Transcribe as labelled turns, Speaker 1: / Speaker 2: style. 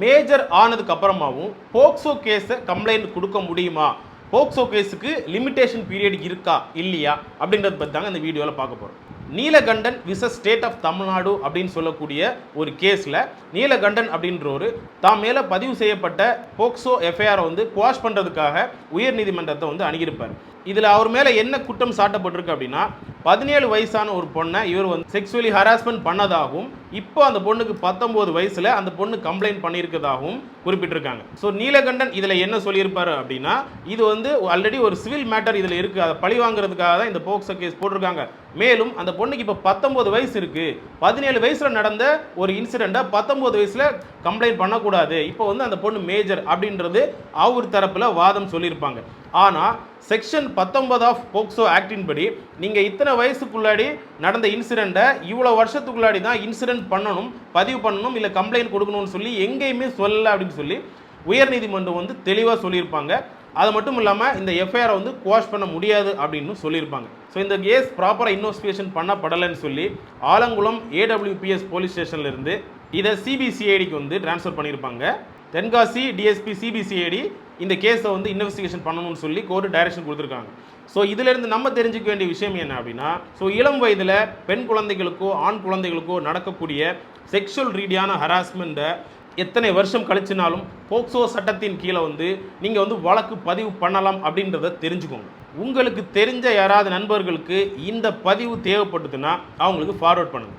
Speaker 1: Major ஆனதுக்கு அப்புறமாவும் POCSO கேஸை complaint கொடுக்க முடியுமா, போக்சோ கேஸுக்கு லிமிடேஷன் பீரியட் இருக்கா இல்லையா அப்படின்றத பற்றி தாங்க இந்த வீடியோவில் பார்க்க போகிறோம். Neelakandan versus state of Tamil Nadu அப்படின்னு சொல்லக்கூடிய ஒரு கேஸில் நீலகண்டன் அப்படின்றவர் தான் மேலே பதிவு செய்யப்பட்ட போக்சோ எஃப்ஐஆரை வந்து குவாஷ் பண்ணுறதுக்காக உயர்நீதிமன்றத்தை வந்து அணுகியிருப்பார். இதில் அவர் மேலே என்ன குற்றம் சாட்டப்பட்டிருக்கு அப்படின்னா 17 வயசான ஒரு பொண்ணை இவர் வந்து செக்ஷுவலி ஹராஸ்மெண்ட் பண்ணதாகவும் இப்போ அந்த பொண்ணுக்கு 19 வயசில் அந்த பொண்ணு கம்ப்ளைண்ட் பண்ணியிருக்கிறதாகவும் குறிப்பிட்டிருக்காங்க. ஸோ நீலகண்டன் இதில் என்ன சொல்லியிருப்பாரு அப்படின்னா, இது வந்து ஆல்ரெடி ஒரு சிவில் மேட்டர் இதில் இருக்குது, அதை பழி வாங்குறதுக்காக தான் இந்த போக்சோ கேஸ் போட்டிருக்காங்க. மேலும் அந்த பொண்ணுக்கு இப்போ 19 வயசு இருக்குது, 17 வயசில் நடந்த ஒரு இன்சிடெண்ட்டை 19 வயசில் கம்ப்ளைண்ட் பண்ணக்கூடாது, இப்போ வந்து அந்த பொண்ணு மேஜர் அப்படின்றது அவர் தரப்பில் வாதம் சொல்லியிருப்பாங்க. ஆனால் செக்ஷன் 19 ஆஃப் போக்சோ ஆக்டின் படி நீங்கள் இத்தனை வயசுக்குள்ளாடி நடந்த இன்சிடெண்ட்டை இவ்வளோ வருஷத்துக்குள்ளாடி தான் இன்சிடெண்ட் பண்ணணும், பதிவு பண்ணணும், இல்லை கம்ப்ளைண்ட் கொடுக்கணும்னு சொல்லி எங்கேயுமே சொல்லலை அப்படின்னு சொல்லி உயர்நீதிமன்றம் வந்து தெளிவாக சொல்லியிருப்பாங்க. அது மட்டும் இல்லாமல் இந்த எஃப்ஐஆரை வந்து குவாஷ் பண்ண முடியாது அப்படின்னு சொல்லியிருப்பாங்க. ஸோ இந்த கேஸ் ப்ராப்பராக இன்வெஸ்டிகேஷன் பண்ணப்படலைன்னு சொல்லி ஆலங்குளம் AWPS போலீஸ் ஸ்டேஷன்லேருந்து இதை CBCIDக்கு வந்து ட்ரான்ஸ்ஃபர் பண்ணியிருப்பாங்க. தென்காசி DSP CBCID இந்த கேஸை வந்து இன்வெஸ்டிகேஷன் பண்ணணும்னு சொல்லி கோர்ட்டு டைரக்ஷன் கொடுத்துருக்காங்க. ஸோ இதிலிருந்து நம்ம தெரிஞ்சுக்க வேண்டிய விஷயம் என்ன அப்படின்னா, ஸோ இளம் வயதில் பெண் குழந்தைகளுக்கோ ஆண் குழந்தைகளுக்கோ நடக்கக்கூடிய செக்ஷுவல் ரீதியான ஹராஸ்மெண்ட்டை எத்தனை வருஷம் கழிச்சினாலும் போக்சோ சட்டத்தின் கீழே வந்து நீங்கள் வந்து வழக்கு பதிவு பண்ணலாம் அப்படின்றத தெரிஞ்சுக்கோங்க. உங்களுக்கு தெரிஞ்ச யாராவது நண்பர்களுக்கு இந்த பதிவு தேவைப்பட்டதுன்னா அவங்களுக்கு ஃபார்வர்ட் பண்ணுங்கள்.